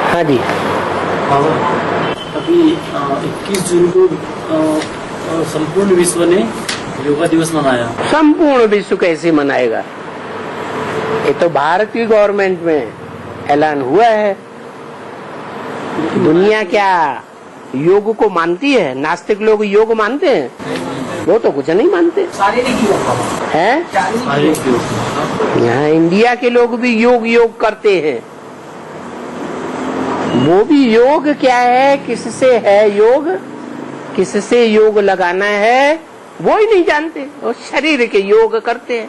हाँ जी। अभी 21 जून को संपूर्ण विश्व ने योगा दिवस मनाया। संपूर्ण विश्व कैसे मनाएगा? ये तो भारत की गवर्नमेंट में ऐलान हुआ है। दुनिया क्या योग को मानती है? नास्तिक लोग योग मानते हैं? वो तो कुछ नहीं मानते हैं। यहाँ इंडिया के लोग भी योग करते हैं। वो भी योग क्या है, किससे है योग, किससे योग लगाना है, वो ही नहीं जानते। वो शरीर के योग करते हैं,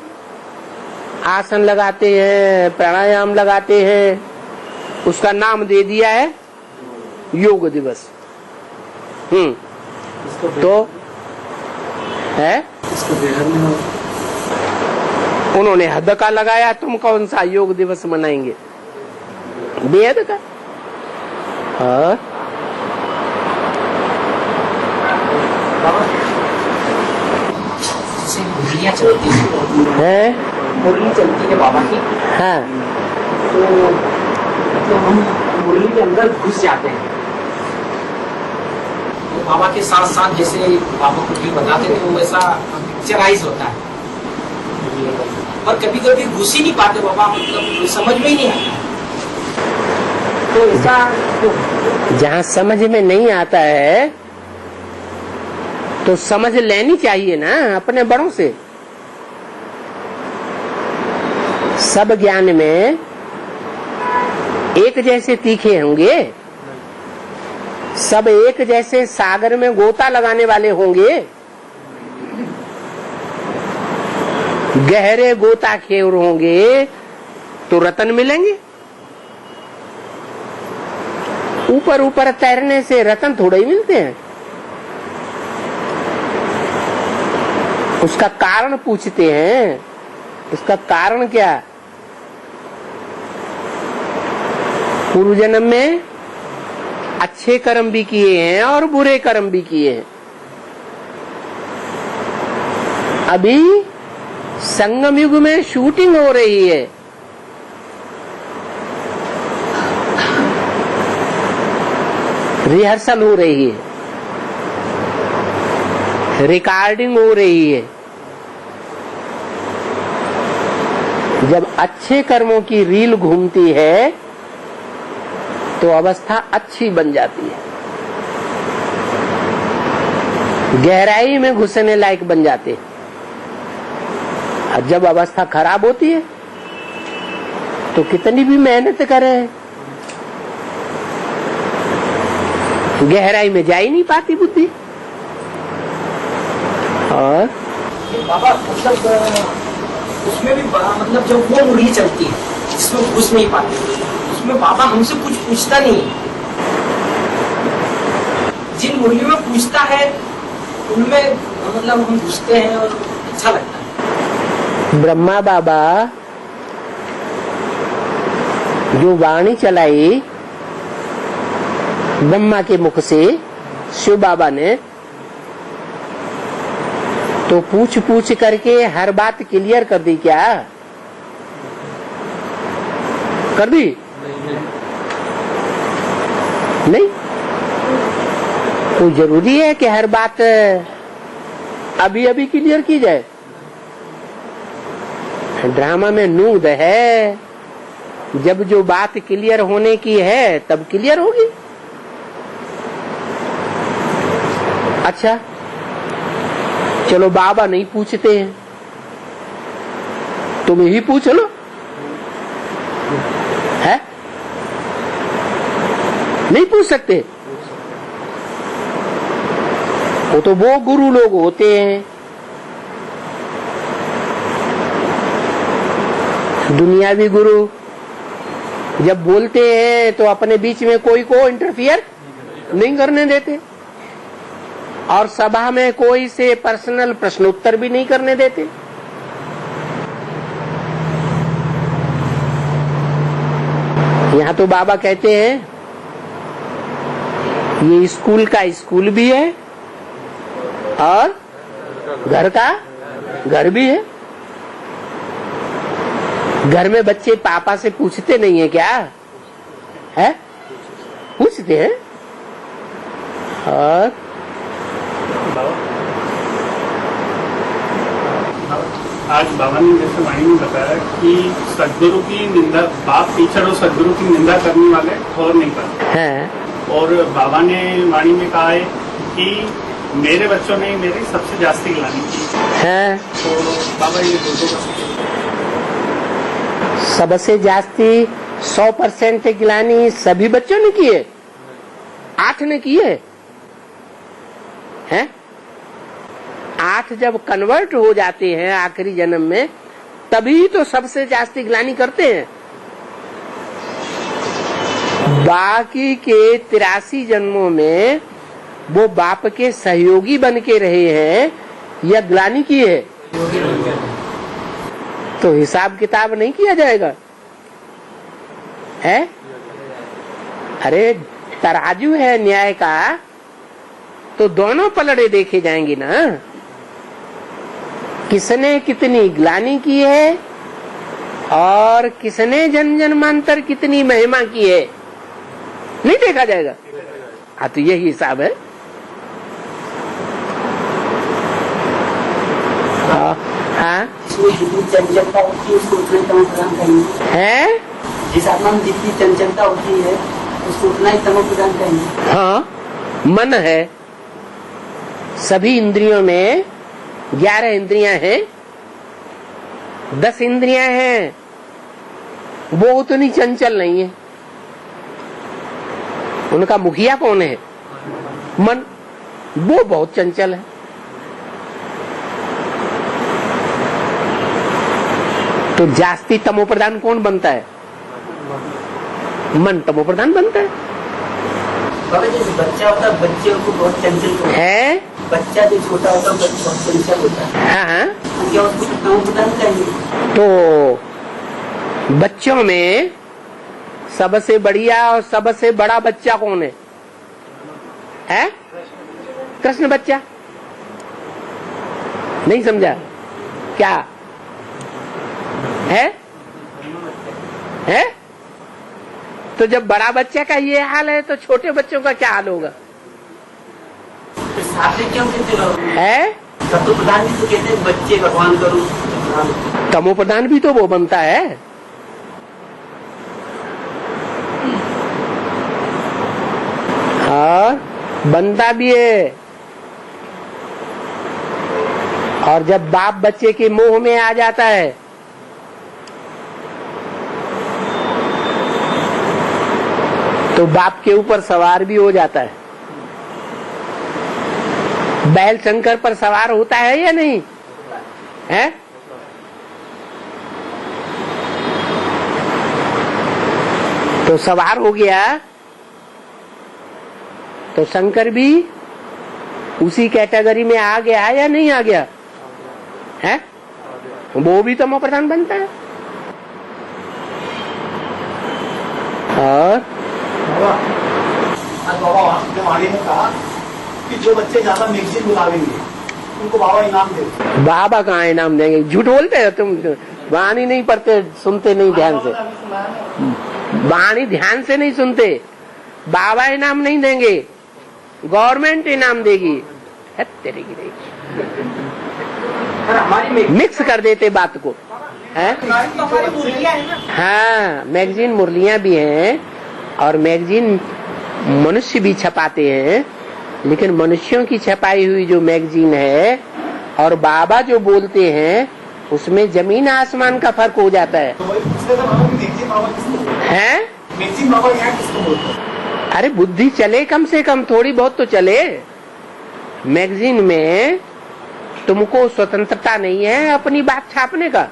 आसन लगाते हैं, प्राणायाम लगाते हैं, उसका नाम दे दिया है योग दिवस। तो है उन्होंने हद का लगाया, तुम कौन सा योग दिवस मनाएंगे? बेहद का। हाँ मुरलियाँ चलती है, मुरली चलती है बाबा की। हाँ तो मतलब हम मुरली के अंदर घुस जाते हैं, तो बाबा के साथ साथ जैसे बाबा कुछ भी बताते थे वो वैसा पिक्चराइज होता है। और कभी कभी घुस ही नहीं पाते बाबा, मतलब समझ में ही नहीं आता। तो ऐसा जहाँ समझ में नहीं आता है तो समझ लेनी चाहिए ना अपने बड़ों से। सब ज्ञान में एक जैसे तीखे होंगे, सब एक जैसे सागर में गोता लगाने वाले होंगे? गहरे गोता खेर होंगे तो रतन मिलेंगे। ऊपर ऊपर तैरने से रतन थोड़े ही मिलते हैं। उसका कारण पूछते हैं, उसका कारण क्या? पूर्व जन्म में अच्छे कर्म भी किए हैं और बुरे कर्म भी किए हैं। अभी संगम युग में शूटिंग हो रही है। रिहर्सल हो रही है, रिकॉर्डिंग हो रही है। जब अच्छे कर्मों की रील घूमती है तो अवस्था अच्छी बन जाती है, गहराई में घुसने लायक बन जाते हैं। और जब अवस्था खराब होती है तो कितनी भी मेहनत करें गहराई में जा ही नहीं पाती बुद्धि। और बाबा मतलब उसमें भी मतलब जब वो मुरली चलती है जिसमें घुस नहीं पाते, उसमें बाबा हमसे कुछ पूछता नहीं। जिन मुरलियों में पूछता है उनमें मतलब हम घुसते हैं और अच्छा लगता है। ब्रह्मा बाबा जो वाणी चलाई ब्रह्मा के मुख से शिव बाबा ने, तो पूछ पूछ करके हर बात क्लियर कर दी क्या? कर दी? नहीं। तो जरूरी है कि हर बात अभी अभी क्लियर की जाए? ड्रामा में नूद है, जब जो बात क्लियर होने की है तब क्लियर होगी। अच्छा चलो बाबा नहीं पूछते हैं, तुम ही पूछ लो, है? नहीं पूछ सकते? वो तो वो गुरु लोग होते हैं। दुनियावी गुरु जब बोलते हैं तो अपने बीच में कोई को इंटरफियर नहीं करने देते, और सभा में कोई से पर्सनल प्रश्न उत्तर भी नहीं करने देते। यहाँ तो बाबा कहते हैं ये स्कूल का स्कूल भी है और घर का घर भी है। घर में बच्चे पापा से पूछते नहीं है क्या? है पूछते हैं। और आज बाबा ने जैसे वाणी में बताया कि सदगुरु की निंदा, बाप टीचर और सदगुरु की निंदा करने वाले ठोर नहीं करते हैं। और बाबा ने वाणी में कहा है कि मेरे बच्चों ने मेरी सबसे जास्ती गिलानी की हैं। तो बाबा ये दो सबसे जास्ती 100% गिलानी सभी बच्चों ने की है, 8 ने की है। हैं? 8 जब कन्वर्ट हो जाते हैं आखिरी जन्म में, तभी तो सबसे जास्ती गिलानी करते हैं। बाकी के 83 जन्मों में वो बाप के सहयोगी बन के रहे हैं या ग्लानी की है, तो हिसाब किताब नहीं किया जाएगा है। अरे तराजू है न्याय का, तो दोनों पलड़े देखे जाएंगे ना, किसने कितनी ग्लानी की है और किसने जन जन्मांतर कितनी महिमा की है, नहीं देखा जाएगा। हाँ, तो यही हिसाब है। हाँ जितनी चंचलता होती है उसको उतना ही तमो प्रदान करेंगे। है। जिस आत्मा में जितनी चंचलता होती है उसको उतना ही तमो प्रदान करेंगे। हाँ, मन है। सभी इंद्रियों में 11 इंद्रियां हैं, 10 इंद्रियां हैं, वो उतनी चंचल नहीं है। उनका मुखिया कौन है? मन। वो बहुत चंचल है। तो जास्ती तमो प्रधान कौन बनता है? मन तमो प्रधान बनता है। बाबा जैसे बच्चा होता है, बच्चे को बहुत चंचल होता है। बच्चा जो छोटा होता है बहुत चंचल होता है। हाँ, तो क्या उसको तमो प्रदान करेंगे? तो बच्चों में सबसे बढ़िया और सबसे बड़ा बच्चा कौन है? है? कृष्ण बच्चा। नहीं समझा क्या है? है? तो जब बड़ा बच्चे का ये हाल है तो छोटे बच्चों का क्या हाल होगा? तो साथ में क्यों कहते लोग? है? तत्व प्रधान भी तो कहते हैं बच्चे भगवान करो। तमो प्रधान भी तो वो बनता है। और बनता भी है। और जब बाप बच्चे के मोह में आ जाता है तो बाप के ऊपर सवार भी हो जाता है। बैल शंकर पर सवार होता है या नहीं है? तो सवार हो गया तो शंकर भी उसी कैटेगरी में आ गया या नहीं आ गया है? वो भी तमो प्रधान बनता है। और बाबा आपने वाणी में कहा कि जो बच्चे ज्यादा मैगजीन बुलावेंगे उनको बाबा इनाम देंगे। बाबा कहाँ इनाम देंगे? झूठ बोलते हो तुम। वाणी नहीं पढ़ते, सुनते नहीं ध्यान से। वाणी ध्यान से नहीं सुनते। बाबा इनाम नहीं देंगे, गवर्नमेंट इनाम देगी। है तेरे की नहीं। मिक्स कर देते बात को है। हाँ, मैगजीन मुरलियां भी हैं और मैगजीन मनुष्य भी छपाते हैं, लेकिन मनुष्यों की छपाई हुई जो मैगजीन है और बाबा जो बोलते हैं उसमें जमीन आसमान का फर्क हो जाता है। हैं? मैगजीन बाबा यहाँ किसको बोलते हैं? अरे बुद्धि चले, कम से कम थोड़ी बहुत तो चले। मैगजीन में तुमको स्वतंत्रता नहीं है अपनी बात छापने का,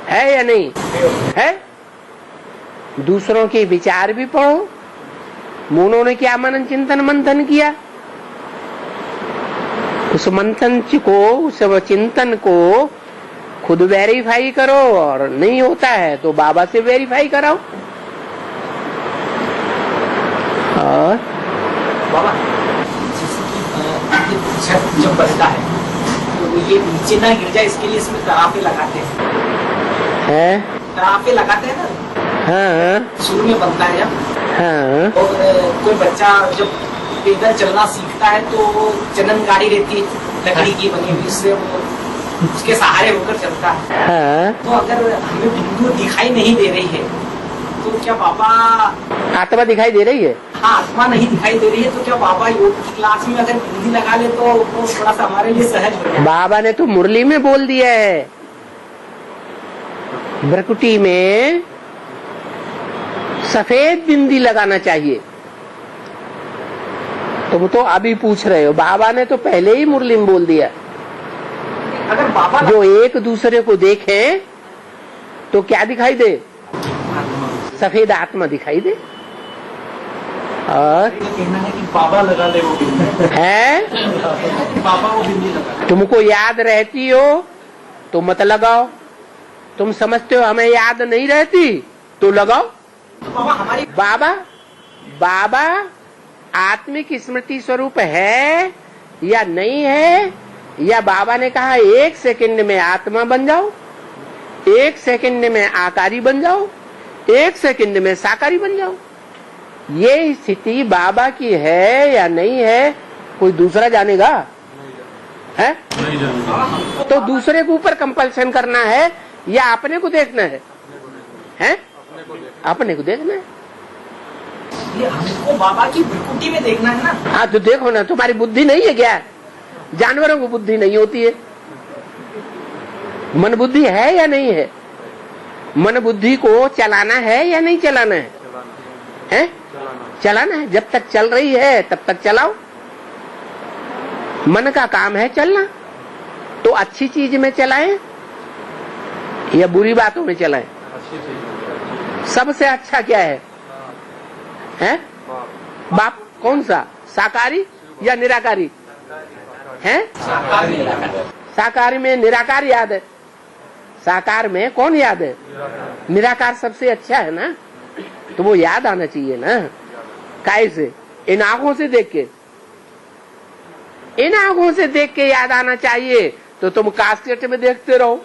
है या नहीं है? दूसरों के विचार भी पढ़ो। उन्होंने क्या मनन चिंतन मंथन किया, उस मंथन को, उस चिंतन को खुद वेरीफाई करो, और नहीं होता है तो बाबा से वेरीफाई कराओ। और बाबा जैसे कि छत जब बनता है तो ये नीचे ना गिर जाए इसके लिए इसमें तराफे लगाते हैं। है? तराफे लगाते हैं ना। हाँ शुरू में बनता है जब, हाँ और कोई बच्चा जब पैदल चलना सीखता है तो वो चनन गाड़ी रहती है लकड़ी की बनी हुई, उससे वो उसके सहारे होकर चलता है। हाँ। तो अगर हमें बिंदु दिखाई नहीं दे रही है तो क्या बाबा, आत्मा दिखाई दे रही है? हाँ आत्मा नहीं दिखाई दे रही है तो क्या बाबा योग की क्लास में अगर बिंदी लगा ले तो वो थोड़ा सा हमारे लिए सहज हो जाए? बाबा ने तो मुरली में बोल दिया है, भ्रकुटी में सफेद बिंदी लगाना चाहिए। तुम तो अभी पूछ रहे हो, बाबा ने तो पहले ही मुरली में बोल दिया। अगर बाबा जो एक दूसरे को देखें तो क्या दिखाई दे? सफेद आत्मा दिखाई दे। और कहना है कि बाबा लगा ले वो बिंदी, है बाबा वो बिंदी लगा। तुमको याद रहती हो तो मत लगाओ, तुम समझते हो हमें याद नहीं रहती तो लगाओ। तो बाबा हमारी बाबा आत्मिक स्मृति स्वरूप है या नहीं है, या बाबा ने कहा 1 सेकंड में आत्मा बन जाओ, 1 सेकंड में आकारी बन जाओ, 1 सेकंड में साकारी बन जाओ। ये स्थिति बाबा की है या नहीं है कोई दूसरा जानेगा? है तो दूसरे के ऊपर कंपल्सन करना है या अपने को देखना है? हैं? अपने को देखना है। ये हमको बाबा की भ्रकुटी में देखना है ना। हाँ तो देखो ना, तुम्हारी बुद्धि नहीं है क्या? जानवरों को बुद्धि नहीं होती है, मन बुद्धि है या नहीं है? मन बुद्धि को चलाना है या नहीं चलाना है? हैं? चलाना है। जब तक चल रही है तब तक चलाओ। मन का काम है चलना, तो अच्छी चीज में चलाएं या बुरी बातों में चलाएं? सबसे अच्छा क्या है? हैं? बाप कौन सा, साकारी या निराकारी? हैं? साकारी में निराकार याद है, साकार में कौन याद है? निराकार सबसे अच्छा है ना, तो वो याद आना चाहिए ना। कैसे? इन आंखों से देख के, इन आंखों से देख के याद आना चाहिए। तो तुम कास्केट में देखते रहो,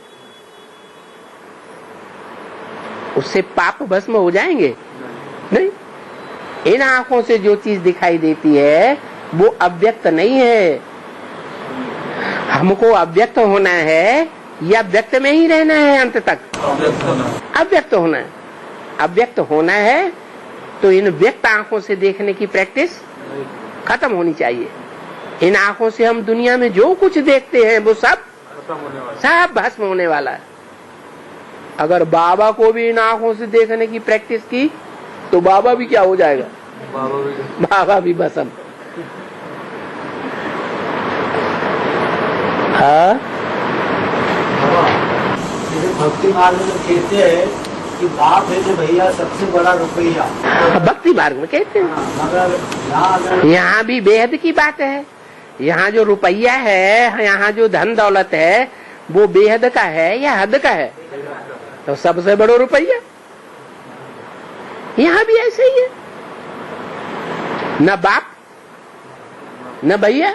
उससे पाप भस्म हो जाएंगे? नहीं। इन आंखों से जो चीज दिखाई देती है वो अव्यक्त नहीं है। हमको अव्यक्त होना है या व्यक्त में ही रहना है अंत तक? अव्यक्त होना है। अव्यक्त होना है तो इन व्यक्त आंखों से देखने की प्रैक्टिस खत्म होनी चाहिए। इन आंखों से हम दुनिया में जो कुछ देखते हैं वो सब भस्म होने वाला है। अगर बाबा को भी इन आंखों से देखने की प्रैक्टिस की तो बाबा भी क्या हो जाएगा? बाबा भी भस्म। हाँ, भक्ति मार्ग में कहते हैं कि बाप है जो भैया सबसे बड़ा रुपया, भक्ति मार्ग में कहते हैं। मगर यहाँ भी बेहद की बात है। यहाँ जो रुपया है, यहाँ जो धन दौलत है, वो बेहद का है या हद का है? तो सबसे बड़ा रुपया। यहाँ भी ऐसे ही है, न बाप न भैया,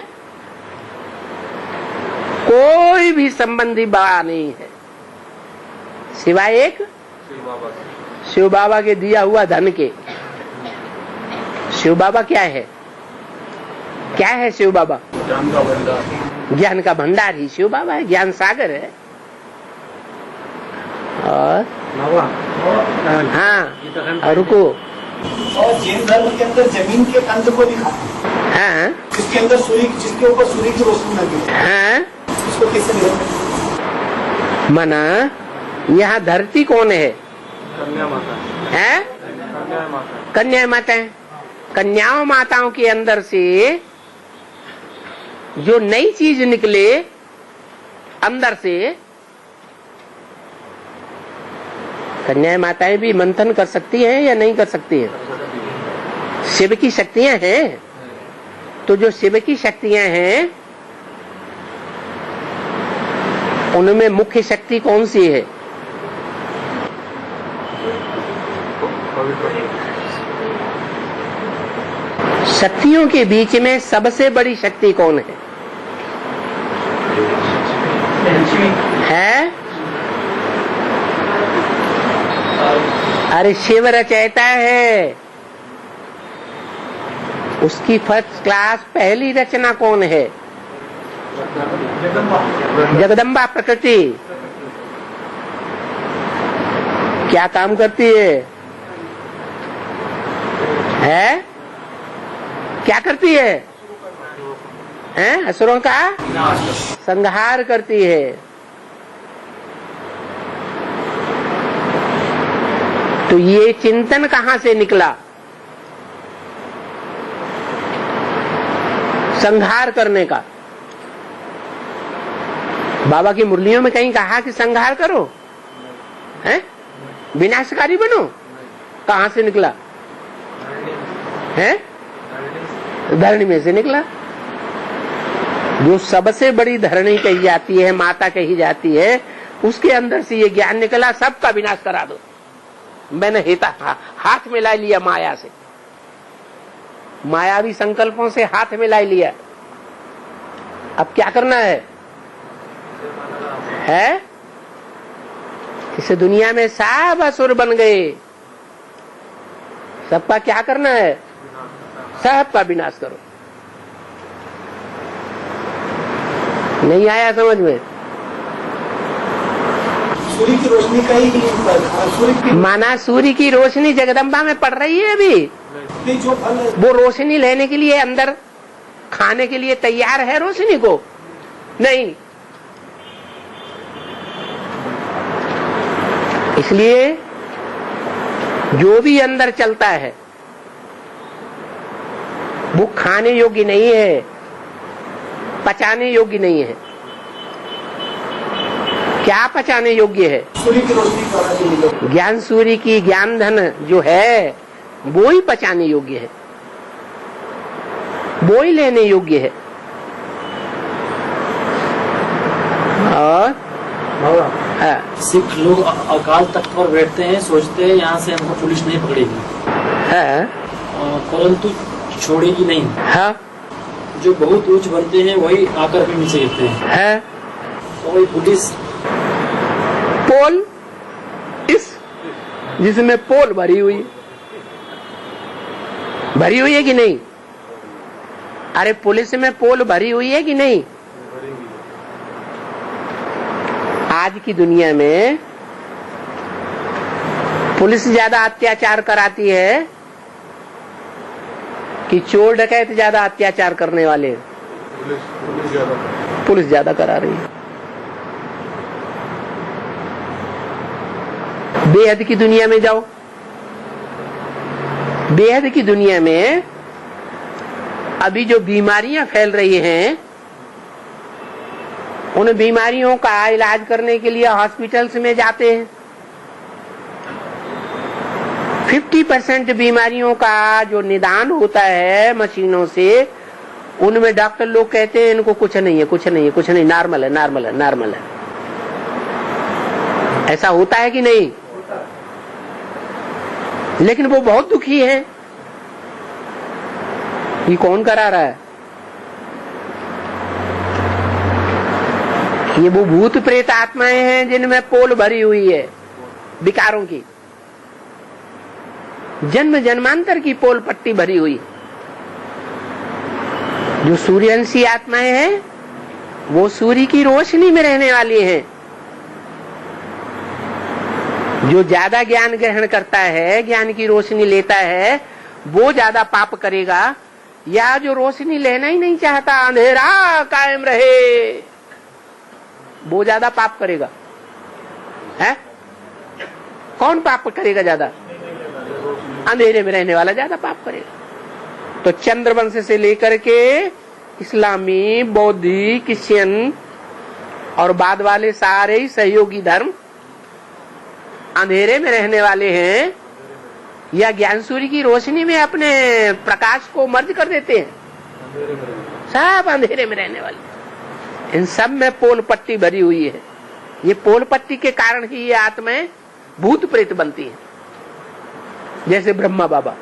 कोई भी संबंधी बड़ा नहीं है सिवाय एक शिव बाबा के दिया हुआ धन के। शिव बाबा क्या है? क्या है शिव बाबा? ज्ञान का भंडार। ज्ञान का भंडार ही शिव बाबा है, ज्ञान सागर है। और हाँ, रुको। और जैन धर्म के अंदर जमीन के कंद को नहीं खाते, हाँ जिसके अंदर सूर्य, जिसके ऊपर सूर्य की रोशनी लगी है, हाँ, उसको कैसे नहीं? मना यहाँ धरती कौन है? कन्या माता है कन्या माता। कन्या माताएं। कन्याओं माताओं के अंदर से जो नई चीज निकले अंदर से, कन्या माताएं भी मंथन कर सकती हैं या नहीं कर सकती हैं? शिव की शक्तियां हैं, तो जो शिव की शक्तियां हैं उनमें मुख्य शक्ति कौन सी है? शक्तियों के बीच में सबसे बड़ी शक्ति कौन है? है? अरे शिव रचयिता है, उसकी फर्स्ट क्लास पहली रचना कौन है? जगदम्बा प्रकृति। क्या काम करती है? क्या करती है? असुरों का संहार करती है। तो ये चिंतन कहाँ से निकला? संहार करने का। बाबा की मुरलियों में कहीं कहा कि संहार करो, हैं? विनाशकारी बनो। कहाँ से निकला? हैं? धरणी में से निकला। जो सबसे बड़ी धरणी कही जाती है, माता कही जाती है, उसके अंदर से ये ज्ञान निकला, सबका विनाश करा दो। मैंने हाथ में ला लिया माया से, मायावी संकल्पों से हाथ में ला लिया। अब क्या करना है? इस दुनिया में सब असुर बन गए, सबका क्या करना है? सबका विनाश करो। नहीं आया समझ में? सूर्य की रोशनी का ही सूर्य की माना सूर्य की रोशनी जगदम्बा में पड़ रही है अभी। जो फल वो रोशनी लेने के लिए अंदर खाने के लिए तैयार है रोशनी को? नहीं। इसलिए जो भी अंदर चलता है वो खाने योग्य नहीं है, पचाने योग्य नहीं है। क्या पचाने योग्य है? सूर्य की रोशनी। ज्ञान सूर्य की ज्ञान धन जो है वो ही पचाने योग्य है, वो ही लेने योग्य है। और सिख लोग अकाल तख्त पर बैठते हैं, सोचते हैं यहाँ से हमको पुलिस नहीं पकड़ेगी, परंतु छोड़ेगी नहीं। जो बहुत ऊंच बनते हैं वही आकर के नीचे गिरते हैं। तो वही पुलिस पोल जिसमें पोल भरी हुई है कि नहीं? अरे पुलिस में पोल भरी हुई है कि नहीं? आज की दुनिया में पुलिस ज्यादा अत्याचार कराती है कि चोर डकैत ज्यादा अत्याचार करने वाले? पुलिस ज्यादा करा रही है। बेहद की दुनिया में जाओ, बेहद की दुनिया में अभी जो बीमारियां फैल रही हैं, उन बीमारियों का इलाज करने के लिए हॉस्पिटल्स में जाते हैं। 50% बीमारियों का जो निदान होता है मशीनों से, उनमें डॉक्टर लोग कहते हैं इनको कुछ नहीं है, नॉर्मल है। ऐसा होता है कि नहीं? लेकिन वो बहुत दुखी है। ये कौन करा रहा है? ये वो भूत प्रेत आत्माएं हैं जिनमें पोल भरी हुई है विकारों की, जन्म जन्मांतर की पोल पट्टी भरी हुई। जो सूर्यवंशी आत्माएं हैं वो सूर्य की रोशनी में रहने वाली हैं। जो ज्यादा ज्ञान ग्रहण करता है, ज्ञान की रोशनी लेता है, वो ज्यादा पाप करेगा, या जो रोशनी लेना ही नहीं चाहता, अंधेरा कायम रहे, वो ज्यादा पाप करेगा? है? कौन पाप करेगा ज्यादा? अंधेरे में रहने वाला ज्यादा पाप करेगा। तो चंद्रवंश से लेकर के इस्लामी, बौद्धी, क्रिश्चियन और बाद वाले सारे ही सहयोगी धर्म अंधेरे में रहने वाले हैं, या ज्ञान सूर्य की रोशनी में अपने प्रकाश को मर्ज कर देते हैं? सब अंधेरे में रहने वाले। इन सब में पोल पट्टी भरी हुई है। ये पोल पट्टी के कारण ही ये आत्माएं भूत प्रेत बनती हैं, जैसे ब्रह्मा बाबा।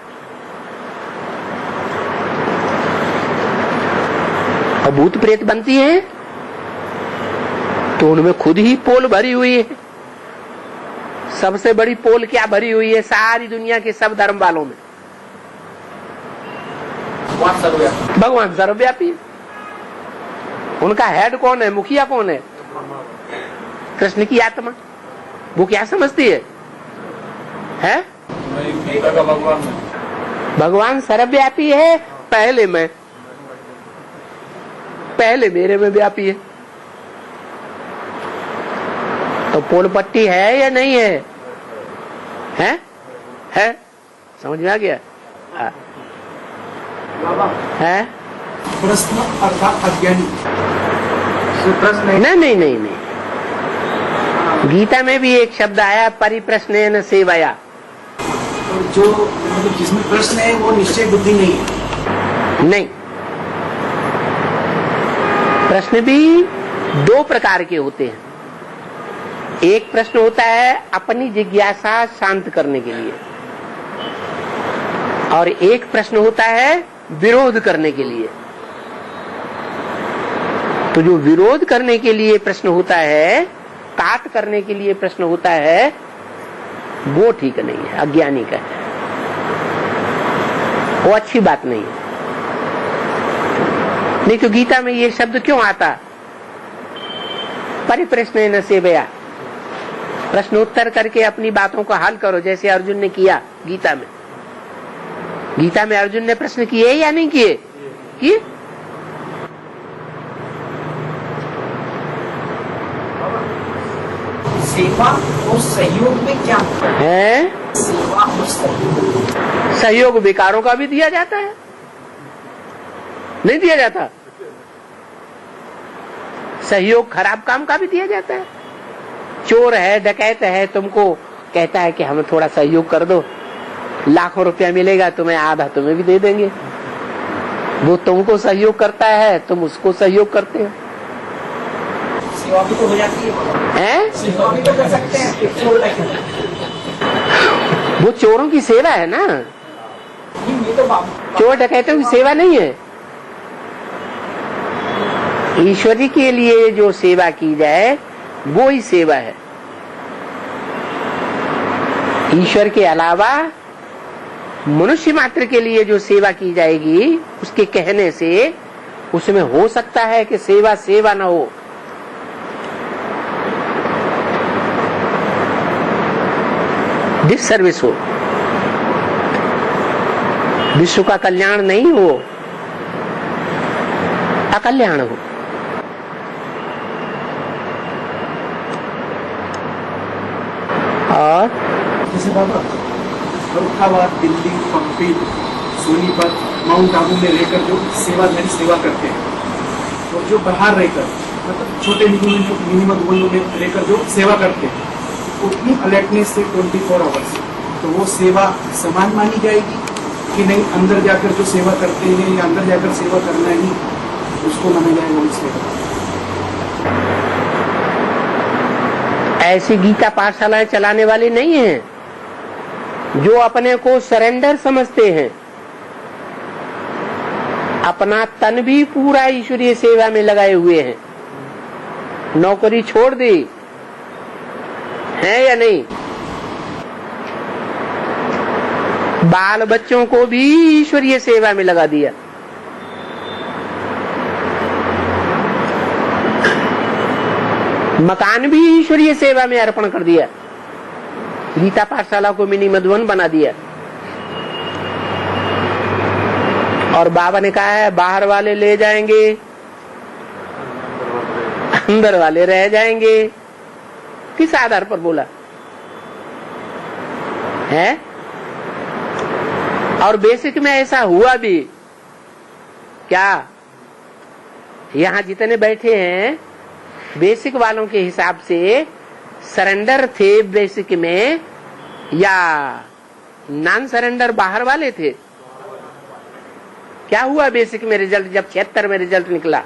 और भूत प्रेत बनती हैं तो उनमें खुद ही पोल भरी हुई है। सबसे बड़ी पोल क्या भरी हुई है? सारी दुनिया के सब धर्म वालों में भगवान सर्वव्यापी। भगवान सर्वव्यापी। उनका हेड कौन है, मुखिया कौन है? कृष्ण की आत्मा। वो क्या समझती है? भगवान सर्वव्यापी है, पहले मेरे में व्यापी है। तो पोल पट्टी है या नहीं है? है? समझ में आ गया? है प्रश्न अर्थात अज्ञानी। नहीं। गीता में भी एक शब्द आया, परिप्रश्नेन सेवया। और जो मतलब जिसमें प्रश्न है वो निश्चय बुद्धि नहीं है। नहीं, प्रश्न भी दो प्रकार के होते हैं। एक प्रश्न होता है अपनी जिज्ञासा शांत करने के लिए, और एक प्रश्न होता है विरोध करने के लिए। तो जो विरोध करने के लिए प्रश्न होता है, काट करने के लिए प्रश्न होता है, वो ठीक नहीं है, अज्ञानी का है, वो अच्छी बात नहीं है। नहीं तो गीता में ये शब्द क्यों आता? परिप्रश्नेन सेवया, प्रश्नोत्तर करके अपनी बातों को हल करो, जैसे अर्जुन ने किया गीता में। गीता में अर्जुन ने प्रश्न किए या नहीं किए? किए। सेवा और सहयोग में क्या है? सेवा और सहयोग विकारों का भी दिया जाता है, नहीं दिया जाता? सहयोग खराब काम का भी दिया जाता है। चोर है, डकैत है, तुमको कहता है कि हमें थोड़ा सहयोग कर दो, लाखों रुपया मिलेगा तुम्हें, आधा तुम्हें भी दे देंगे। वो तुमको सहयोग करता है, तुम उसको सहयोग करते हो। सेवा भी तो हो जाती है, सेवा भी तो कर सकते हैं। वो चोरों की सेवा है ना, ये तो चोर डकैतों की सेवा नहीं है। ईश्वरी के लिए जो सेवा की जाए वो ही सेवा है। ईश्वर के अलावा मनुष्य मात्र के लिए जो सेवा की जाएगी, उसके कहने से उसमें हो सकता है कि सेवा न हो। डिससर्विस हो, विश्व का कल्याण नहीं हो, अकल्याण हो। और जैसे बाबा फर्रुखाबाद, दिल्ली, पंपी, सोनीपत, माउंट आबू में रहकर जो सेवाधारी सेवा करते हैं, और जो बाहर रहकर मतलब छोटे मिनिमम में रहकर जो सेवा करते हैं, उतनी अलर्टनेस से 24 आवर्स, तो वो सेवा समान मानी जाएगी कि नहीं? अंदर जाकर जो सेवा करते हैं या अंदर जाकर सेवा करना ही उसको माना जाएगा उस सेवा? ऐसी गीता पाठशालाएं चलाने वाले नहीं हैं जो अपने को सरेंडर समझते हैं, अपना तन भी पूरा ईश्वरीय सेवा में लगाए हुए हैं। नौकरी छोड़ दी है या नहीं? बाल बच्चों को भी ईश्वरीय सेवा में लगा दिया। मकान भी ईश्वरीय सेवा में अर्पण कर दिया। गीता पाठशाला को मिनी मधुबन बना दिया। और बाबा ने कहा है बाहर वाले ले जाएंगे, अंदर वाले रह जाएंगे। किस आधार पर बोला है? और बेसिक में ऐसा हुआ भी क्या? यहां जितने बैठे हैं बेसिक वालों के हिसाब से सरेंडर थे बेसिक में, या नॉन सरेंडर बाहर वाले थे? क्या हुआ बेसिक में रिजल्ट जब 76 में रिजल्ट निकला?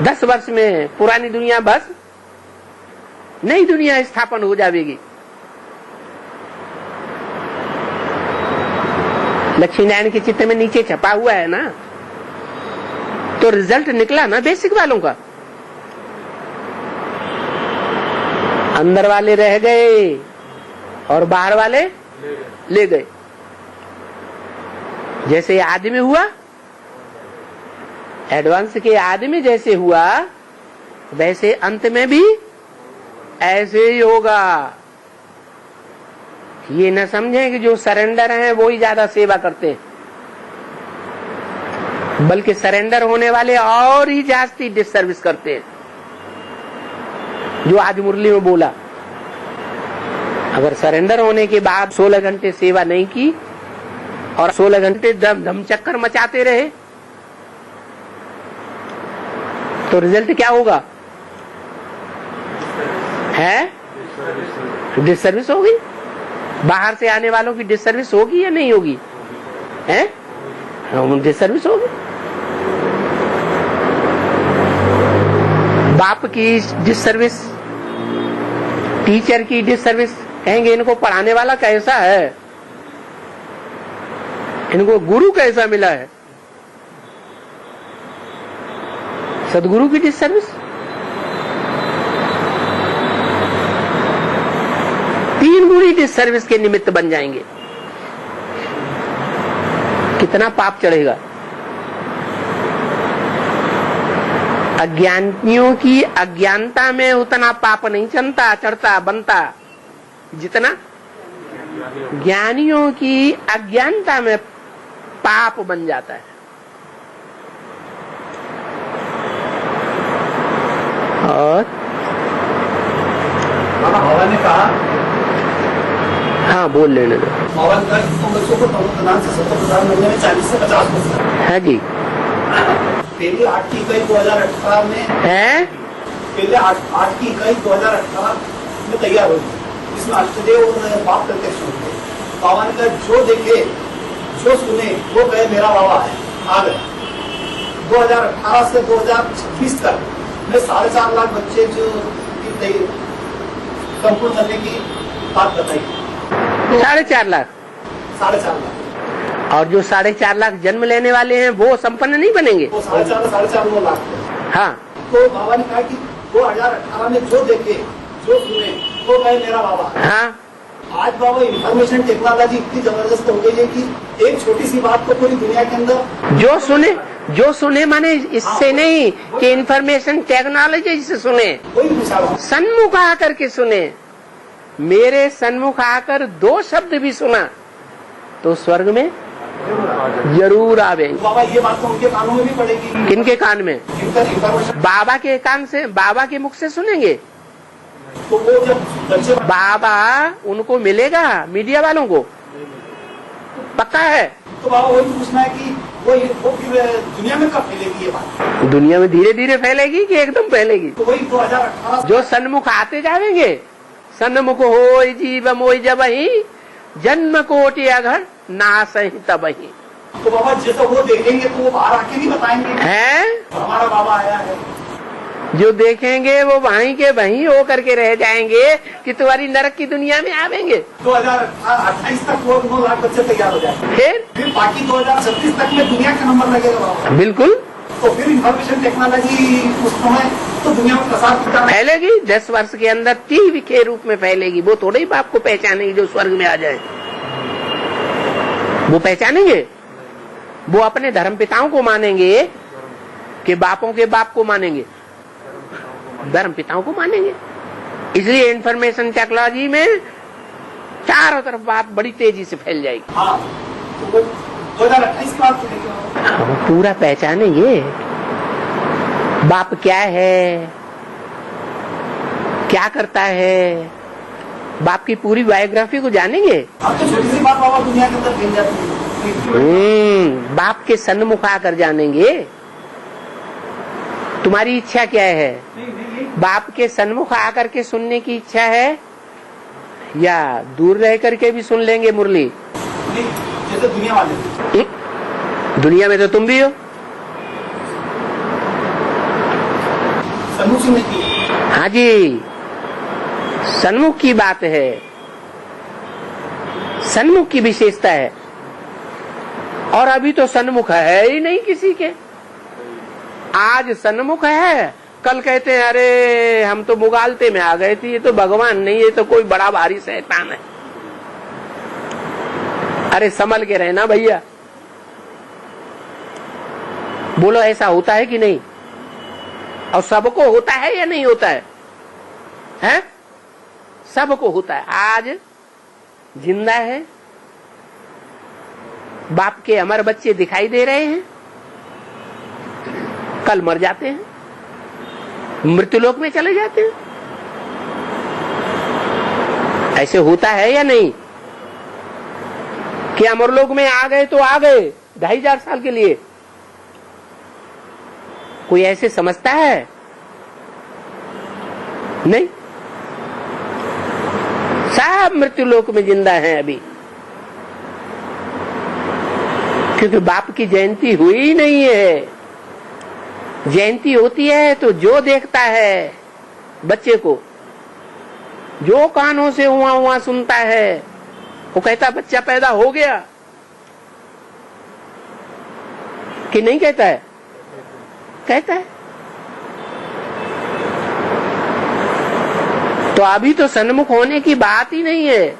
10 वर्ष में पुरानी दुनिया बस नई दुनिया स्थापन हो जाएगी। लक्ष्मी नारायण के चित्र में नीचे छपा हुआ है ना, तो रिजल्ट निकला ना बेसिक वालों का। अंदर वाले रह गए और बाहर वाले ले गए। जैसे आदि में हुआ, एडवांस के आदि में जैसे हुआ, वैसे अंत में भी ऐसे ही होगा। ये न समझें कि जो सरेंडर हैं वो ही ज्यादा सेवा करते हैं, बल्कि सरेंडर होने वाले और ही जास्ती डिससर्विस करते हैं। जो आज मुरली में बोला, अगर सरेंडर होने के बाद 16 घंटे सेवा नहीं की और 16 घंटे धम चक्कर मचाते रहे तो रिजल्ट क्या होगा? है डिससर्विस होगी। बाहर से आने वालों की डिससर्विस होगी या नहीं होगी? है डिससर्विस होगी। बाप की डिससर्विस, टीचर की डिससर्विस, कहेंगे इनको पढ़ाने वाला कैसा है, इनको गुरु कैसा मिला है। सदगुरु की डिससर्विस, 3 गुणी डिससर्विस के निमित्त बन जाएंगे। कितना पाप चढ़ेगा। अज्ञानियों की अज्ञानता में उतना पाप नहीं चढ़ता बनता जितना ज्ञानियों की अज्ञानता में पाप बन जाता है। और बाबा ने कहा, हाँ बोल लेने दो। बाबा ने कहा बच्चों को प्रधान से 70% मिलने में 40 से 50%। है जी। पहले 8 की इकाई 2018 में है, पहले 8 की इकाई 2018 में तैयार हुई, जिसमें अष्टदेव और बाप प्रत्यक्ष होंगे। बाबा ने कहा जो देखे जो सुने वो कहे मेरा बाबा है। आ गए 2018 से 2026 तक में 4.5 लाख बच्चे जो संपूर्ण करने की बात बताई। 4.5 लाख। 4.5 लाख। और जो 4.5 लाख जन्म लेने वाले हैं वो संपन्न नहीं बनेंगे। वो 4.5 लाख। हाँ, तो बाबा ने कहा कि 2018 में जो देखे जो सुने वो कहे मेरा बाबा है। हाँ। आज बाबा इंफॉर्मेशन टेक्नोलॉजी इतनी जबरदस्त हो गई है कि एक छोटी सी बात को पूरी दुनिया के अंदर जो सुने माने इससे नहीं कि इंफॉर्मेशन टेक्नोलॉजी से सुने, कोई पूछा सन्मुख आकर के सुने। मेरे सन्मुख आकर 2 शब्द भी सुना तो स्वर्ग में जरूर आवेंगे। बाबा ये बात तो उनके कानों में भी पड़ेगी। किनके कान में? जिनका इंफॉर्मेशन बाबा के कान से, बाबा के मुख से सुनेंगे तो वो जब बच्चे बाबा उनको मिलेगा, मीडिया वालों को पक्का है। तो बाबा वही पूछना है कि वो फिर दुनिया में कब फैलेगी ये बात? दुनिया में धीरे धीरे फैलेगी कि एकदम फैलेगी? तो वही 2018 जो सन्मुख आते जाएंगे, सन्मुख हो जीव मोई जब ही जन्म कोटि अघर नाश ही तब ही। तो बाबा जैसा वो देखेंगे तो वो बाहर आके नहीं बताएंगे है हमारा बाबा आया है। जो देखेंगे वो वहीं के वहीं हो करके रह जाएंगे कि तुम्हारी नरक की दुनिया में आवेंगे। 2028 तक वो 9 लाख बच्चे तैयार हो जाएंगे। फिर बाकी 2036 तक में दुनिया का नंबर लगेगा बाबा। बिल्कुल। तो फिर इंफॉर्मेशन टेक्नोलॉजी उस समय तो दुनिया में प्रसार फैलेगी। 10 वर्ष के अंदर टीवी के रूप में फैलेगी। वो थोड़े ही बाप को पहचानेंगे जो स्वर्ग में आ जाए, वो पहचानेंगे। वो अपने धर्म पिताओं को मानेंगे कि बापों के बाप को मानेंगे, धर्म पिताओं को मानेंगे। इसलिए इंफॉर्मेशन टेक्नोलॉजी में चारों तरफ बात बड़ी तेजी से फैल जाएगी। हाँ, तो 2028 की बात वो पूरा पहचानेंगे बाप क्या है, क्या करता है, बाप की पूरी बायोग्राफी को जानेंगे। अब तो छोटी सी बात बाबा दुनिया के अंदर फैल जाती है। बाप के सन्मुख आकर जानेंगे। तुम्हारी इच्छा क्या है? बाप के सन्मुख आकर के सुनने की इच्छा है या दूर रह करके भी सुन लेंगे मुरली? जैसे दुनिया वाले। दुनिया में तो तुम भी हो। सन्मुख सुनने की। हाँ जी, सन्मुख की बात है, सन्मुख की विशेषता है। और अभी तो सन्मुख है ही नहीं किसी के। आज सन्मुख है, कल कहते हैं अरे हम तो मुगालते में आ गए थे, ये तो भगवान नहीं, ये तो कोई बड़ा भारी शैतान है। अरे संभल के रहना भैया, बोलो ऐसा होता है कि नहीं? और सबको होता है या नहीं होता है? हैं? सबको होता है। आज जिंदा है, बाप के अमर बच्चे दिखाई दे रहे हैं, कल मर जाते हैं, मृत्युलोक में चले जाते हैं। ऐसे होता है या नहीं? कि अमरलोक में आ गए तो आ गए 2500 साल के लिए। कोई ऐसे समझता है? नहीं। सब मृत्युलोक में जिंदा हैं अभी, क्योंकि बाप की जयंती हुई नहीं है। जयंती होती है तो जो देखता है बच्चे को, जो कानों से हुआ हुआ सुनता है, वो कहता बच्चा पैदा हो गया कि नहीं कहता है? कहता है। तो अभी तो सन्मुख होने की बात ही नहीं है।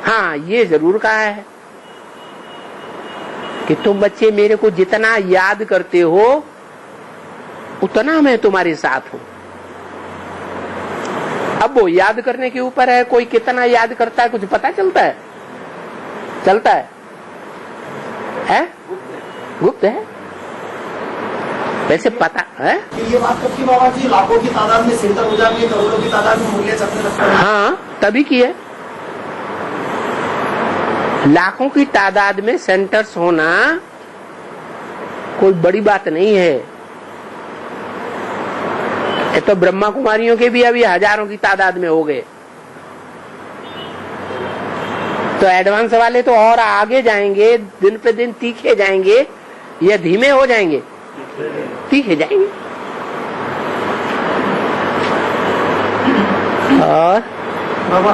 हाँ, ये जरूर कहा है कि तुम बच्चे मेरे को जितना याद करते हो उतना मैं तुम्हारे साथ हूं। अब वो याद करने के ऊपर है, कोई कितना याद करता है कुछ पता चलता है? चलता है? गुप्त है। वैसे पता है? ये बात कब की बाबा जी? लाखों की तादाद में सेंटर हो जाती है, करोड़ों की तादाद में मूल्य चलने लगता है। हाँ, तभी की है। लाखों की तादाद में सेंटर्स होना कोई बड़ी बात नहीं है। ये तो ब्रह्मा कुमारियों के भी अभी हजारों की तादाद में हो गए, तो एडवांस वाले तो और आगे जाएंगे, दिन पे दिन तीखे जाएंगे या धीमे हो जाएंगे? तीखे जाएंगे। और बाबा,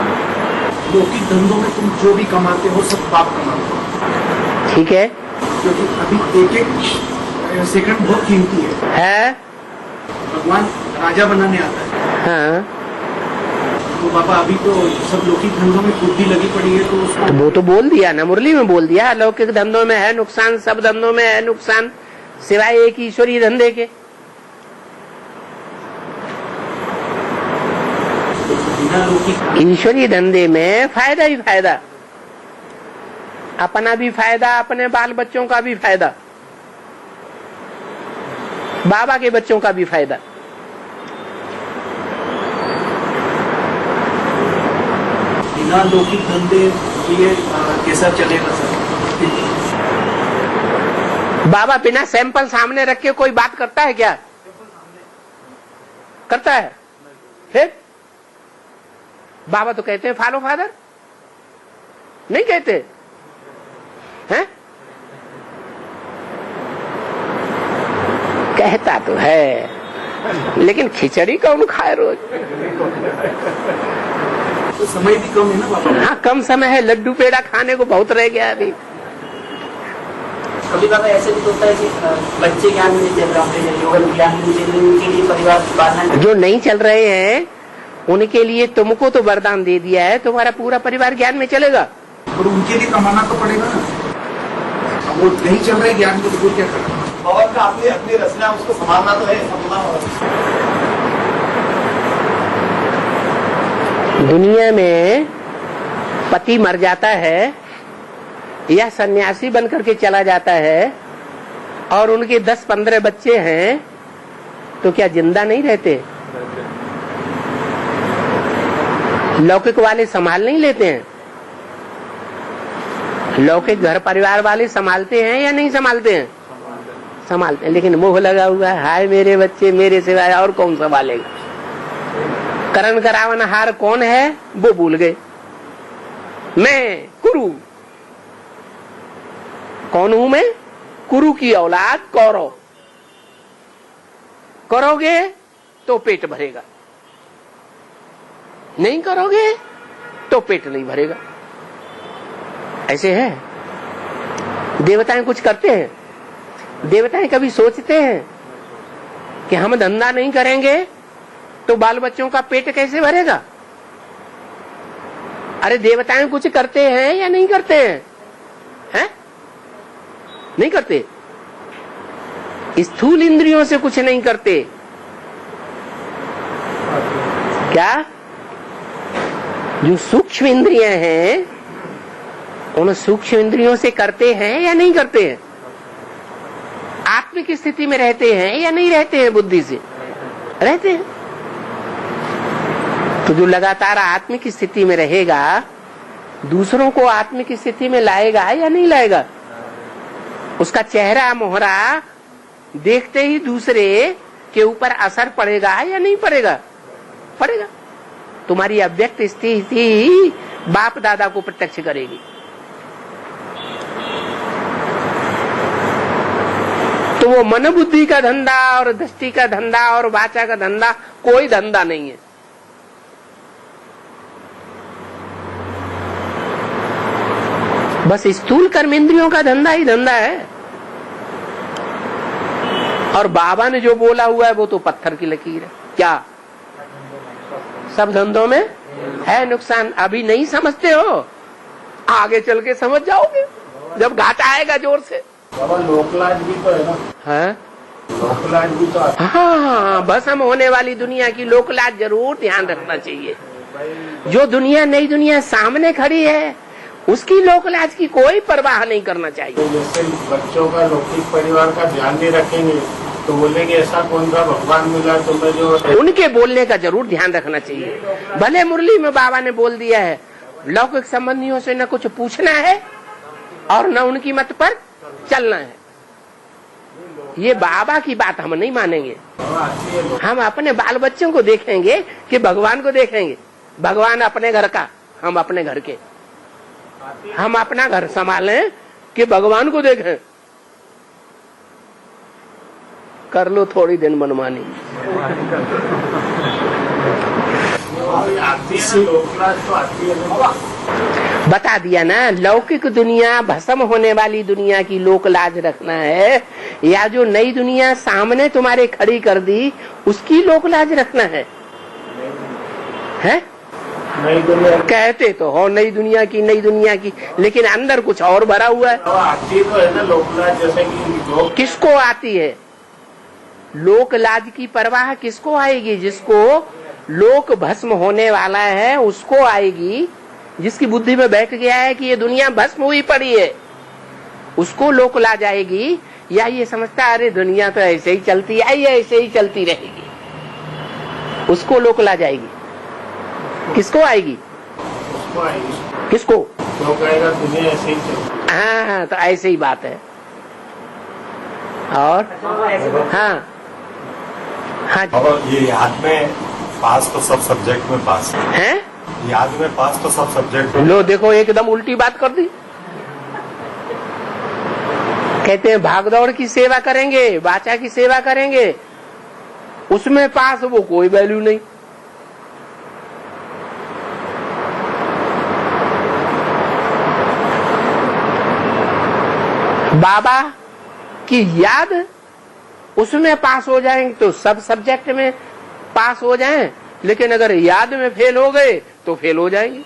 लौकिक धंधों में तुम जो भी कमाते हो सब पाप कमाते हो। ठीक है, क्योंकि अभी एक एक सेकंड बहुत कीमती है। भगवान राजा बनाने आता है। हाँ, तो बाबा अभी तो सब लौकिक धंधों में बुद्धि लगी पड़ी है, तो उसको तो वो तो बोल दिया ना, मुरली में बोल दिया, लौकिक धंधों में है नुकसान, सब धंधों में है नुकसान, सिवाय एक ईश्वरीय धंधे के। बिना लौकिक ईश्वरीय धंधे में फायदा ही फायदा, अपना भी फायदा, अपने बाल बच्चों का भी फायदा, बाबा के बच्चों का भी फायदा। बिना लौकिक धंधे ये कैसा चलेगा सर? बाबा बिना सैंपल सामने रख के कोई बात करता है क्या? करता है? फिर बाबा तो कहते हैं फॉलो फादर, नहीं कहते हैं? कहता तो है, लेकिन खिचड़ी कौन खाए रोज? तो समय भी कम है ना बाबा। हाँ, कम समय है, लड्डू पेड़ा खाने को बहुत रह गया अभी। कभी बाबा ऐसे भी होता है कि बच्चे ज्ञान में नहीं चल रहे होते, युगल ज्ञान में नहीं चल रहे, उनके लिए परिवार बांधना। जो नहीं चल रहे हैं उनके लिए तुमको तो वरदान दे दिया है, तुम्हारा पूरा परिवार ज्ञान में चलेगा। और उनके लिए कमाना तो पड़ेगा ना। अब वो नहीं चल रहे ज्ञान में, तो वो क्या करना? भगवान का आपने अपनी रचना उसको संभालना तो है, संभालना होगा। दुनिया में पति मर जाता है या सन्यासी बनकर के चला जाता है और उनके 10-15 बच्चे हैं, तो क्या जिंदा नहीं रहते? लौकिक वाले संभाल नहीं लेते हैं? लौकिक घर परिवार वाले संभालते हैं या नहीं संभालते हैं? संभालते हैं, लेकिन मोह लगा हुआ है, हाय मेरे बच्चे, मेरे सिवाय और कौन संभालेगा? करण करावन हार कौन है वो भूल गए। मैं कुरु कौन हूं? मैं कुरु की औलाद कौरव। करोगे तो पेट भरेगा, नहीं करोगे तो पेट नहीं भरेगा। ऐसे है। देवताएं कुछ करते हैं? देवताएं कभी सोचते हैं कि हम धंधा नहीं करेंगे तो बाल बच्चों का पेट कैसे भरेगा? अरे देवताएं कुछ करते हैं या नहीं करते हैं? हैं? नहीं करते। स्थूल इंद्रियों से कुछ नहीं करते। क्या? जो सूक्ष्म इंद्रियां हैं उन सूक्ष्म इंद्रियों से करते हैं या नहीं करते हैं? आत्मिक स्थिति में रहते हैं या नहीं रहते हैं? बुद्धि से रहते हैं। तो जो लगातार आत्मिक स्थिति में रहेगा दूसरों को आत्मिक स्थिति में लाएगा या नहीं लाएगा? उसका चेहरा मोहरा देखते ही दूसरे के ऊपर असर पड़ेगा या नहीं पड़ेगा? पड़ेगा। तुम्हारी अव्यक्त स्थिति बाप दादा को प्रत्यक्ष करेगी। तो वो मन बुद्धि का धंधा और दृष्टि का धंधा और वाचा का धंधा कोई धंधा नहीं है। बस स्थूल कर्मेंद्रियों का धंधा ही धंधा है। और बाबा ने जो बोला हुआ है वो तो पत्थर की लकीर है। क्या? सब धंधों में है नुकसान। अभी नहीं समझते हो, आगे चल के समझ जाओगे जब घाटा आएगा जोर से। लोकलाज भी तो है ना? है लोकलाज भी तो है। हाँ, भस्म होने वाली दुनिया की लोकलाज जरूर ध्यान रखना चाहिए। जो दुनिया नई दुनिया सामने खड़ी है उसकी लोकलाज की कोई परवाह नहीं करना चाहिए। तो जैसे बच्चों का लौकिक परिवार का ध्यान नहीं रखेंगे तो बोलेंगे ऐसा कौन सा भगवान मिला तुम्हें जो। उनके बोलने का जरूर ध्यान रखना चाहिए। भले मुरली में बाबा ने बोल दिया है लौकिक संबंधियों से न कुछ पूछना है और न उनकी मत पर चलना है। ये बाबा की बात हम नहीं मानेंगे। हम अपने बाल बच्चों को देखेंगे कि भगवान को देखेंगे। भगवान अपने घर का, हम अपने घर के। हम अपना घर संभालें कि भगवान को देखें। कर लो थोड़ी दिन मनमानी। बता दिया ना, लौकिक दुनिया भस्म होने वाली दुनिया की लोक लाज रखना है या जो नई दुनिया सामने तुम्हारे खड़ी कर दी उसकी लोक लाज रखना है? नई दुनिया कहते तो हो नई दुनिया की, लेकिन अंदर कुछ और भरा हुआ है। आती तो है ना लोकलाज, जैसे कि किसको आती है लोक लाज की परवाह? किसको आएगी? जिसको लोक भस्म होने वाला है उसको आएगी। जिसकी बुद्धि में बैठ गया है कि ये दुनिया भस्म हुई पड़ी है उसको लोक लाज आएगी। या ये समझता अरे दुनिया तो ऐसे ही चलती है, ये ऐसे ही चलती रहेगी, उसको लोक लाज आएगी। किसको आएगी? किसको? दुनिया ऐसे ही चलती। हाँ, तो ऐसे ही बात है। और हाँ हाँ, ये याद में पास तो सब सब्जेक्ट में पास है। याद में पास तो सब सब्जेक्ट। लो देखो एकदम उल्टी बात कर दी। कहते हैं भागदौड़ की सेवा करेंगे, वाचा की सेवा करेंगे, उसमें पास वो कोई वैल्यू नहीं। बाबा की याद उसमें पास हो जाएंगे तो सब सब्जेक्ट में पास हो जाएं, लेकिन अगर याद में फेल हो गए तो फेल हो जाएंगे।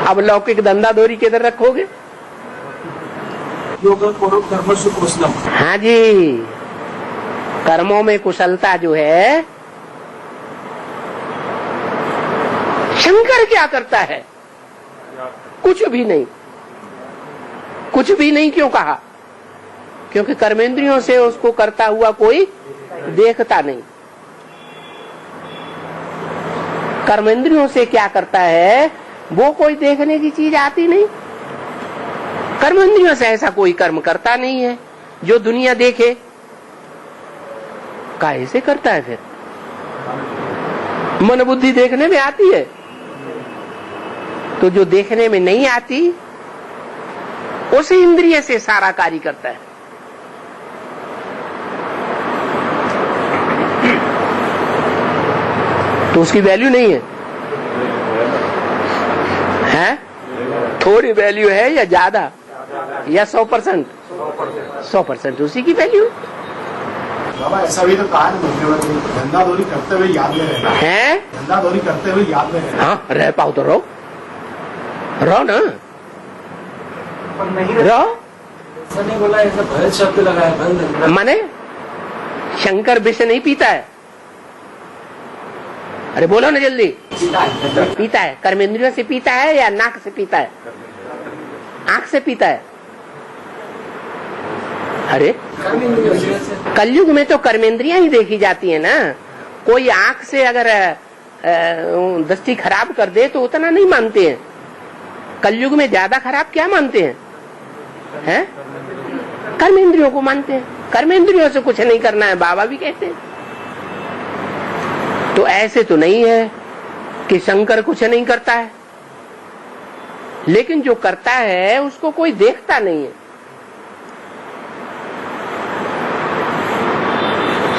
अब लौकिक धंधाधोरी किधर रखोगे? योग करो कर्म से कुशलम। हाँ जी, कर्मों में कुशलता जो है। शंकर क्या करता है? कुछ भी नहीं। कुछ भी नहीं क्यों कहा? क्योंकि कर्मेंद्रियों से उसको करता हुआ कोई देखता नहीं। कर्मेंद्रियों से क्या करता है वो कोई देखने की चीज आती नहीं। कर्मेंद्रियों से ऐसा कोई कर्म करता नहीं है जो दुनिया देखे। काहे से करता है फिर? मन बुद्धि देखने में आती है, तो जो देखने में नहीं आती उस इंद्रिय से सारा कार्य करता है। तो उसकी वैल्यू नहीं है। हैं? थोड़ी वैल्यू है या ज्यादा या 100%? 100% उसी की वैल्यू बाबा। ऐसा भी तो कहा धंधाधोरी करते हुए याद में रहना है। धंधाधोरी करते हुए याद में रहना। हाँ, रह पाओ तो रहो ना। रहो। ऐसा नहीं बोला, ऐसा भय शब्द लगा है, बंद। माने शंकर विष नहीं पीता है। अरे बोलो ना जल्दी। पीता है। कर्मेंद्रियों से पीता है या नाक से पीता है? आंख से पीता है। अरे कलयुग में तो कर्मेंद्रियां ही देखी जाती है ना। कोई आंख से अगर दृष्टि खराब कर दे तो उतना नहीं मानते हैं। कलयुग में ज्यादा खराब क्या मानते हैं? हैं? कर्मेंद्रियों को मानते हैं। कर्मेंद्रियों से कुछ नहीं करना है, बाबा भी कहते हैं। तो ऐसे तो नहीं है कि शंकर कुछ नहीं करता है, लेकिन जो करता है उसको कोई देखता नहीं है।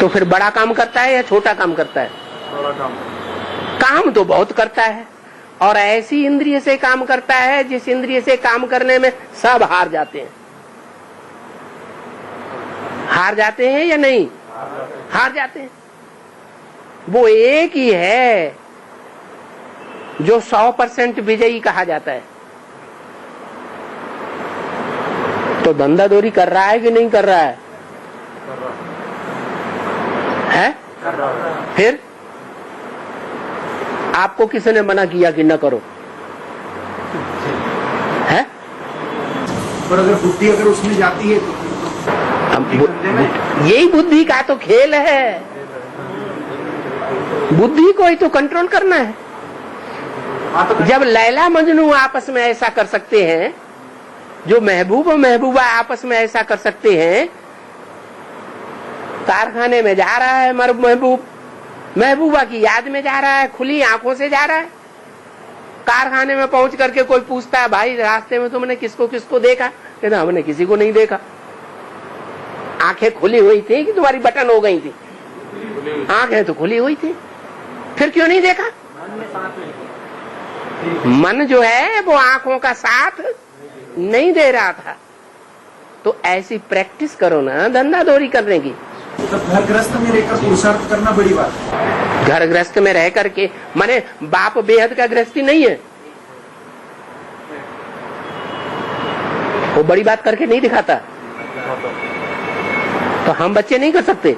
तो फिर बड़ा काम करता है या छोटा काम करता है? बड़ा काम तो बहुत करता है, और ऐसी इंद्रिय से काम करता है जिस इंद्रिय से काम करने में सब हार जाते हैं। हार जाते हैं या नहीं? हार जाते हैं। वो एक ही है जो 100% विजयी कहा जाता है। तो धंधादौरी कर रहा है कि नहीं कर रहा है? है? फिर आपको किसने मना किया कि न करो? है? और अगर बुद्धि अगर उसमें जाती है तो यही बुद्धि का तो खेल है। बुद्धि को ही तो कंट्रोल करना है। जब लैला मजनू आपस में ऐसा कर सकते हैं, जो महबूब और महबूबा आपस में ऐसा कर सकते हैं, कारखाने में जा रहा है महबूब, महबूबा की याद में जा रहा है, खुली आंखों से जा रहा है। कारखाने में पहुंच करके कोई पूछता है, भाई रास्ते में तुमने किसको किसको देखा? कहते हमने किसी को नहीं देखा। आंखें खुली हुई थी कि तुम्हारी बटन हो गई थी? आंखें तो खुली हुई थी, फिर क्यों नहीं देखा? मन जो है वो आंखों का साथ नहीं दे रहा था। तो ऐसी प्रैक्टिस करो ना धंधादौरी करने की। तो घर गृहस्थ में रहकर पुरुषार्थ करना बड़ी बात है। घर गृहस्थ में रह करके, माने बाप बेहद का गृहस्थी नहीं है, वो बड़ी बात करके नहीं दिखाता। तो हम बच्चे नहीं कर सकते?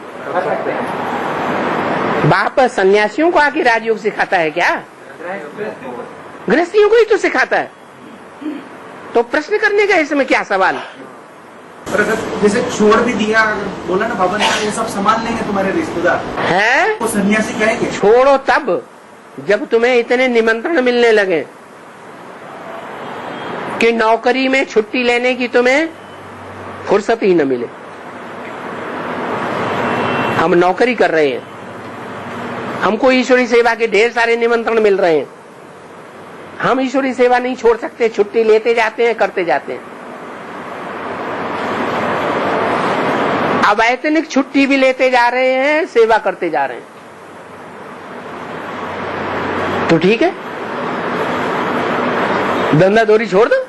बाप सन्यासियों को आके राजयोग सिखाता है क्या? गृहस्थियों को ही तो सिखाता है। तो प्रश्न करने का इसमें क्या सवाल? और अगर जैसे छोड़ भी दिया, अगर बोला ना बाबा ने वो सब संभाल लेंगे तुम्हारे रिश्तेदार, है वो सन्यासी कहेंगे छोड़ो तब जब तुम्हें इतने निमंत्रण मिलने लगे कि नौकरी में छुट्टी लेने की तुम्हें फुर्सत ही न मिले। हम नौकरी कर रहे हैं, हमको ईश्वरी सेवा के ढेर सारे निमंत्रण मिल रहे हैं, हम ईश्वरी सेवा नहीं छोड़ सकते, छुट्टी लेते जाते हैं, करते जाते हैं। अब ऐतनिक छुट्टी भी लेते जा रहे हैं, सेवा करते जा रहे हैं, तो ठीक है, धंधादौरी छोड़ दो।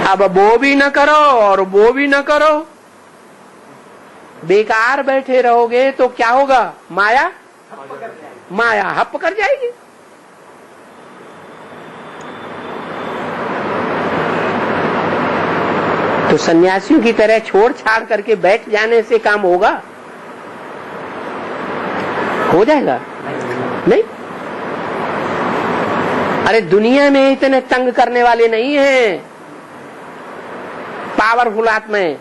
अब वो भी न करो और वो भी न करो, बेकार बैठे रहोगे तो क्या होगा? माया हप कर जाएगी। तो सन्यासियों की तरह छोड़ छाड़ करके बैठ जाने से काम होगा? हो जाएगा? नहीं। अरे दुनिया में इतने तंग करने वाले नहीं हैं पावरफुल आत्माएं,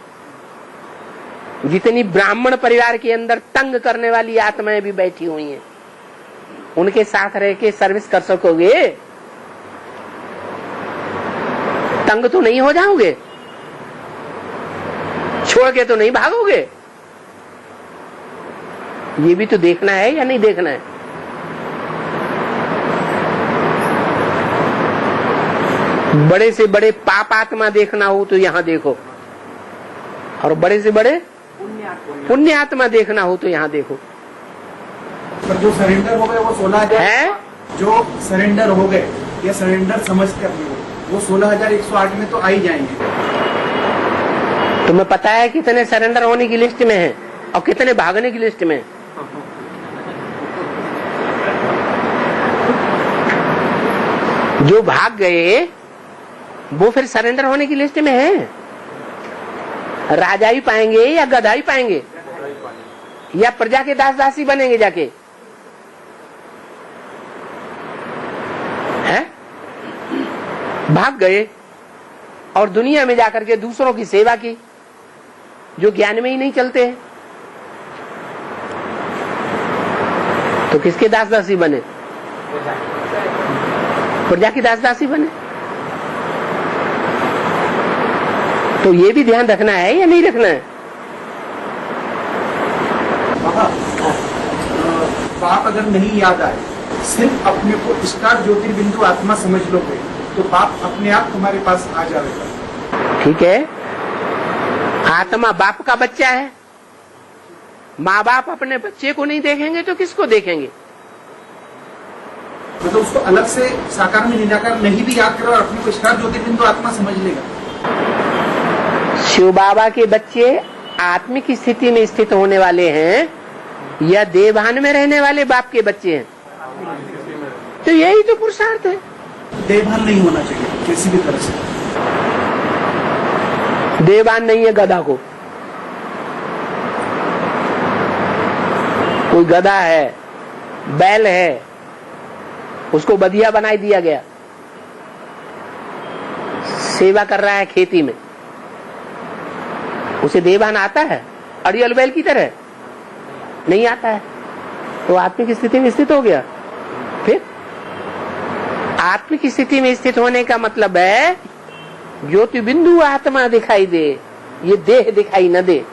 जितनी ब्राह्मण परिवार के अंदर तंग करने वाली आत्माएं भी बैठी हुई हैं। उनके साथ रह के सर्विस कर सकोगे? तंग तो नहीं हो जाओगे? छोड़ के तो नहीं भागोगे? ये भी तो देखना है या नहीं देखना है? बड़े से बड़े पाप आत्मा देखना हो तो यहाँ देखो, और बड़े से बड़े पुण्य आत्मा देखना हो तो यहाँ देखो। पर जो सरेंडर हो गए वो 16,000 है, जो सरेंडर हो गए या सरेंडर समझते अपने को, वो 16,108 में तो आ ही जाएंगे। तुम्हें पता है कितने सरेंडर होने की लिस्ट में है और कितने भागने की लिस्ट में है? जो भाग गए वो फिर सरेंडर होने की लिस्ट में है। राजा ही पाएंगे या गधा ही पाएंगे या प्रजा के दास दासी बनेंगे जाके, हैं? भाग गए और दुनिया में जाकर के दूसरों की सेवा की, जो ज्ञान में ही नहीं चलते हैं। तो किसके दास दासी बने? प्रजा की दास दासी बने। तो ये भी ध्यान रखना है या नहीं रखना है? पाप अगर नहीं याद आए, सिर्फ अपने को स्टार ज्योतिर्बिंदु आत्मा समझ लोगे तो पाप अपने आप तुम्हारे पास आ जाएगा। ठीक है, आत्मा बाप का बच्चा है। माँ बाप अपने बच्चे को नहीं देखेंगे तो किसको देखेंगे? मतलब उसको अलग से साकार में निराकार नहीं भी याद करो और अपने को स्टार ज्योतिर्बिंदु आत्मा समझ लेगा। शिव बाबा के बच्चे आत्मिक स्थिति में स्थित होने वाले हैं या देवभान में रहने वाले बाप के बच्चे हैं? तो यही तो पुरुषार्थ है। देवभान नहीं होना चाहिए किसी भी तरह से। देवभान नहीं है गधा को। कोई गधा है, बैल है, उसको बधिया बनाई दिया गया, सेवा कर रहा है खेती में, उसे देवभान आता है? अड़ियल बैल की तरह नहीं आता है। तो आत्मिक स्थिति में स्थित हो गया। फिर आत्मिक स्थिति में स्थित होने का मतलब है ज्योति बिंदु आत्मा दिखाई दे, ये देह दिखाई न दे।